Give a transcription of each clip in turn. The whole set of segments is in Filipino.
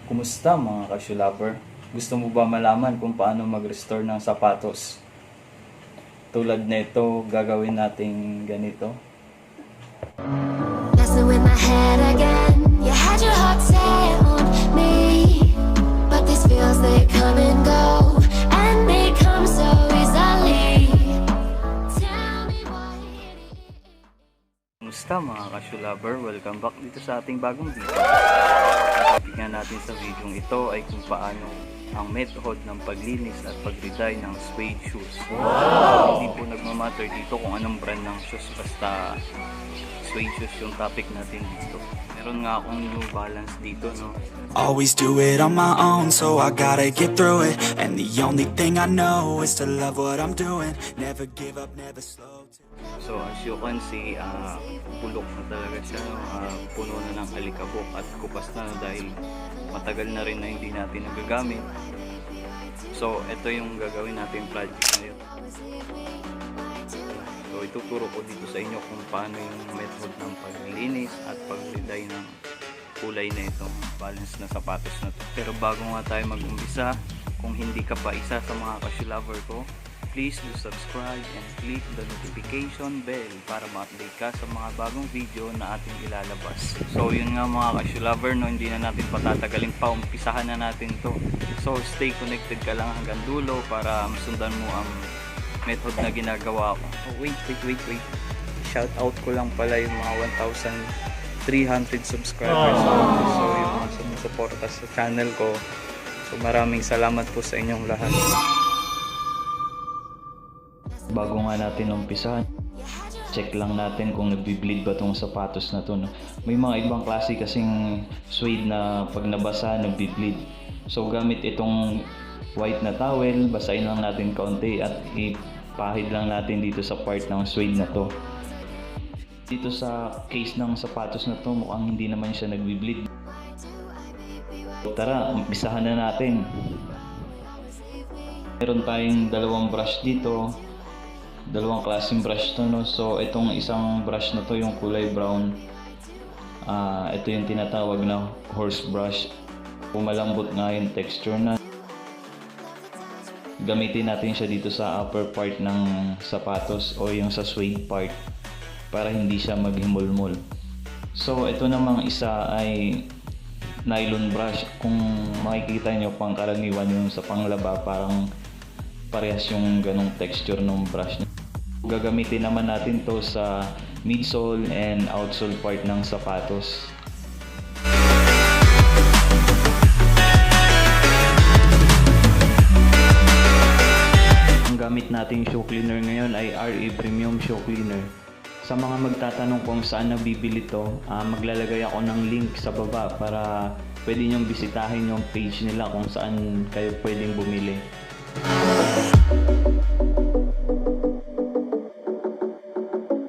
Kumusta mga ka-shoe lover? Gusto mo ba malaman kung paano mag-restore ng sapatos? Tulad nito, gagawin nating ganito. Messing with my head again. You had your heart set on me, but these feels they come and go, and they come so easily. Tell me why. Kumusta mga ka-shoe lover? Welcome back dito sa ating bagong video. Tingnan natin sa video ito ay kung paano ang method ng paglinis at pag-retie ng suede shoes. Hindi po nagmamatter dito kung anong brand ng shoes, basta suede shoes yung topic natin dito. Meron nga akong New Balance dito, no? Always do it on my own, so I gotta get through it. And the only thing I know is to love what I'm doing. Never give up, never slow. So as you can see, bulok na talaga siya, puno na ng alikabok at kupas na dahil matagal na rin na hindi natin nagagamit. So ito yung gagawin natin project ngayon. So ituturo ko dito sa inyo kung paano yung method ng paglinis at pag-retie ng kulay na itong balance na sapatos na to. Pero bago nga tayo mag-umpisa, kung hindi ka pa isa sa mga ka-shoe lover ko, please do subscribe and click the notification bell para ma-update ka sa mga bagong video na ating ilalabas. So yun nga mga ka-shoe lover, no, hindi na natin patatagalin pa, umpisahan na natin to. So stay connected ka lang hanggang dulo para masundan mo ang method na ginagawa ko. Oh, wait. Shout out ko lang pala yung mga 1,300 subscribers. So yung mga sumusuporta sa channel ko. So maraming salamat po sa inyong lahat. Bago nga natin umpisahan, check lang natin kung nagbi-bleed ba tong sapatos na to, no? May mga ibang klase kasing suede na pag nabasa nagbi-bleed. So gamit itong white na towel, basahin lang natin kaunti at ipahid lang natin dito sa part ng suede na to. Dito sa case ng sapatos na to, mukhang hindi naman siya nagbi-bleed. Tara, umpisahan na natin. Meron tayong dalawang brush dito. Dalawang klaseng brush to, no? So itong isang brush na to yung kulay brown, ito yung tinatawag na horse brush. Malambot nga yung texture na. Gamitin natin siya dito sa upper part ng sapatos o yung sa suede part para hindi siya maghimulmol. So ito namang isa ay nylon brush. Kung makikita nyo, pangkaraniwan yung sa panglaba, parang parehas yung ganong texture ng brush. Gagamitin naman natin to sa midsole and outsole part ng sapatos. Ang gamit nating shoe cleaner ngayon ay RE Premium Shoe Cleaner. Sa mga magtatanong kung saan nabibili to, maglalagay ako ng link sa baba para pwede nyong bisitahin yung page nila kung saan kayo pwedeng bumili.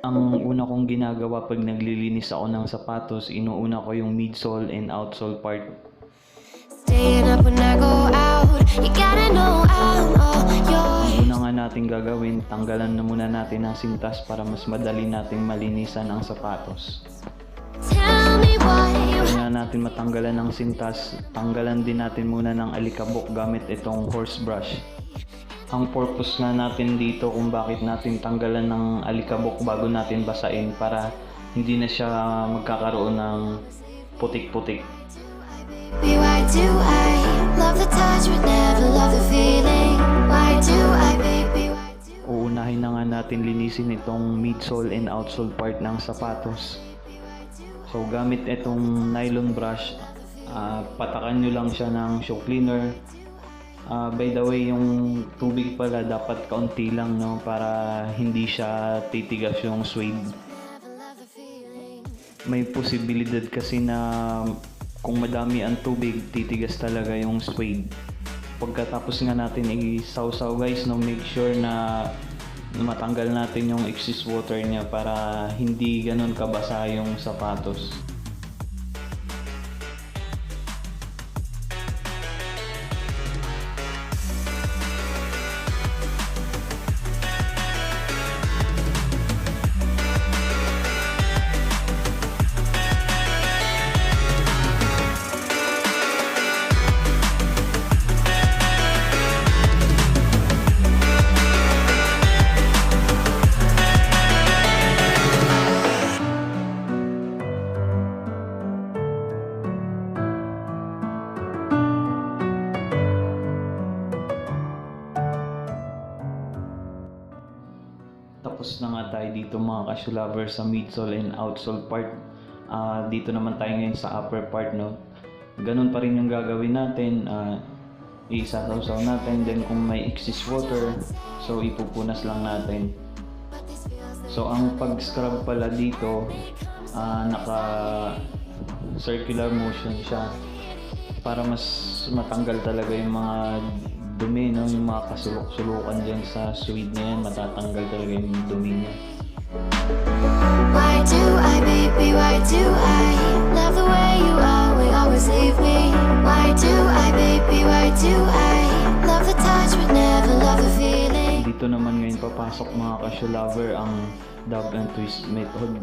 Ang una kong ginagawa pag naglilinis ako ng sapatos, inuuna ko yung midsole and outsole part. Staying up when I go out, you gotta know I'm all yours. Ang una nga natin gagawin, tanggalan na muna natin ang sintas para mas madali nating malinisan ang sapatos. Tell me why you Kaya natin matanggalan ng sintas, tanggalan din natin muna ng alikabok gamit itong horse brush. Ang purpose nga natin dito kung bakit natin tanggalan ng alikabok bago natin basain, para hindi na siya magkakaroon ng putik-putik. Why do I love the touch but never love the feeling? Why do I, baby, why do I? Uunahin na nga natin linisin itong midsole and outsole part ng sapatos. So gamit itong nylon brush, patakan nyo lang siya ng shoe cleaner. By the way, yung tubig pala dapat kaunti lang, no, para hindi siya titigas yung suede. May posibilidad kasi na kung madami ang tubig, titigas talaga yung suede. Pagkatapos nga natin isaw-saw guys, no, make sure na matanggal natin yung excess water niya para hindi ganun kabasa yung sapatos. Tapos na nga tayo dito mga ka-shoe lover sa midsole and outsole part. Dito naman tayo ngayon sa upper part, no. Ganun pa rin yung gagawin natin. Isasaw-saw natin, then kung may excess water, so ipupunas lang natin. So ang pag-scrub pala dito, naka circular motion siya para mas matanggal talaga yung mga dumi, no? Yung mga kasulok-sulukan dyan sa suede na yan, matatanggal talaga yung dumi niya. Why do I, baby, why do I love the way you always leave me? Why do I, baby, why do I love the touch but never love the feeling? Dito naman ngayon papasok mga ka-shoe lover ang dab and twist method.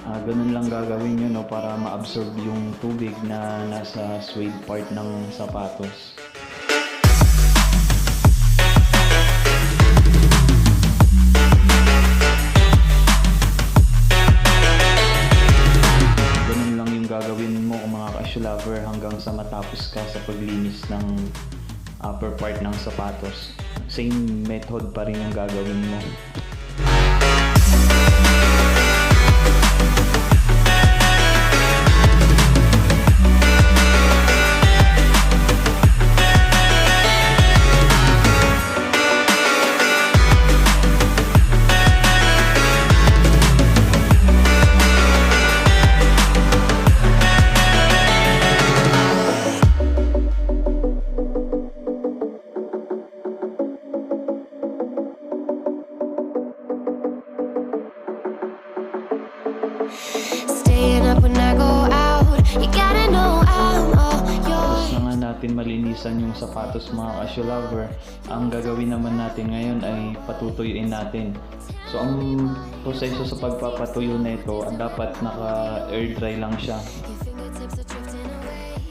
Ganun lang gagawin nyo, no, para ma-absorb yung tubig na nasa suede part ng sapatos. Ganun lang yung gagawin mo kung mga ka-shoe lover hanggang sa matapos ka sa paglinis ng upper part ng sapatos. Same method pa rin yung gagawin mo. Staying up when I go out, you gotta know I'm all yours. Tapos na nga natin malinisan yung sapatos mga ka-shoe lover. Ang gagawin naman natin ngayon ay patutuyuin natin. So ang proseso sa pagpapatuyo na ito, dapat naka-airdry lang siya.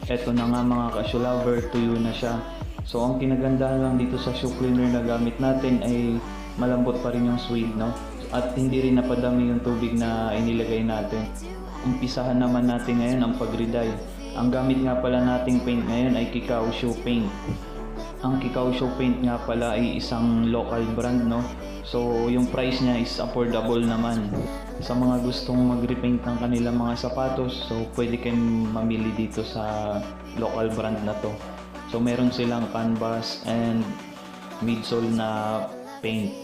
Eto na nga mga ka-shoe lover, tuyo na siya. So ang kinagandahan lang dito sa shoe cleaner na gamit natin ay malambot pa rin yung suede, no? At hindi rin napadami yung tubig na inilagay natin. Umpisahan naman natin ngayon ang pag-reday. Ang gamit nga pala nating paint ngayon ay Kikaw Shoepaint. Ang Kikaw Shoepaint nga pala ay isang local brand, no? So yung price niya is affordable naman. Sa mga gustong mag-repaint ng kanilang mga sapatos, so pwede kayong mamili dito sa local brand na to. So meron silang canvas and midsole na paint.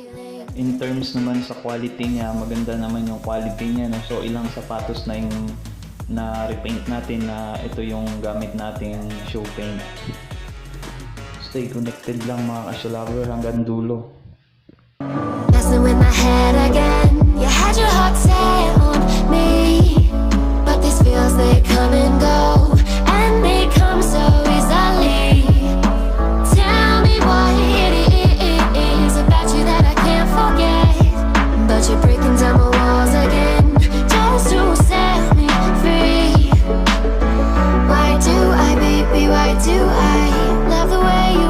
In terms naman sa quality niya, maganda naman yung quality niya, no? So ilang sapatos na yung na repaint natin na ito yung gamit nating shoe paint. Stay connected lang mga ka-shoe lover hanggang dulo. Messing with my head again. You had your heart set on me, but these feels they come and go, and they come so easily. Tell me what it is about you that I can't forget, but you're breaking down my walls again just to set me free. Why do I, baby, why do I love the way you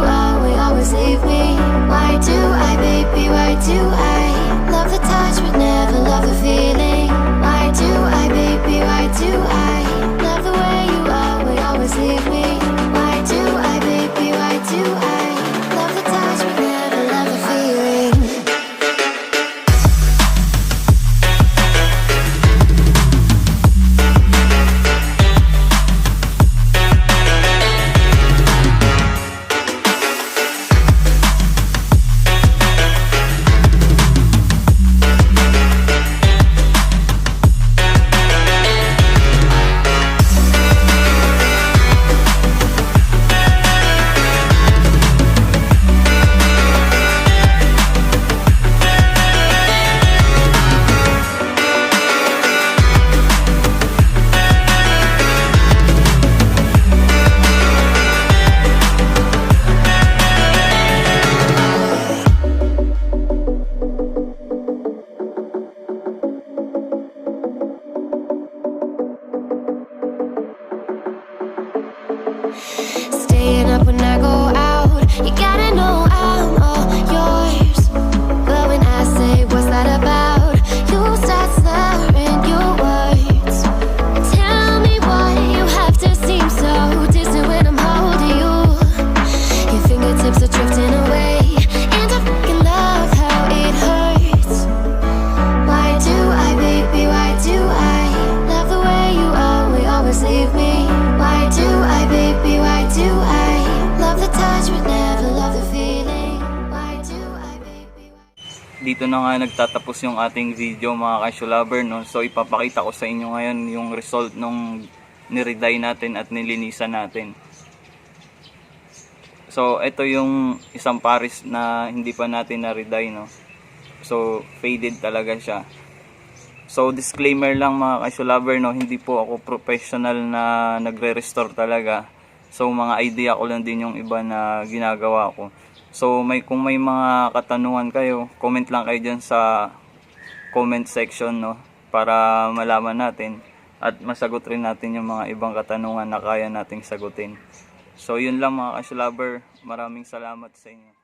always leave me? Why do I, baby, why do I love the touch but never love the feeling? Why do I, baby, why do I love the way you always leave me? Why do I, baby, why do I love the touch but never love the feeling? Staying up when I go out, you gotta know I'm all yours. But when I say what's that about, you start slurring your words. Tell me why you have to seem so distant when I'm holding you. Your fingertips are drifting away, and I fucking love how it hurts. dito na nga nagtatapos yung ating video mga ka-shoe lover, no? So ipapakita ko sa inyo ngayon yung result nung nireday natin at nilinisan natin. So ito yung isang pares na hindi pa natin na-reday, no? So faded talaga siya. So disclaimer lang mga ka-shoe lover, no? Hindi po ako professional na nagre-restore talaga. So mga idea ko lang din yung iba na ginagawa ko. So kung may mga katanungan kayo, comment lang kayo dyan sa comment section, no? Para malaman natin at masagot rin natin yung mga ibang katanungan na kaya nating sagutin. So yun lang mga ka-shoe lover. Maraming salamat sa inyo.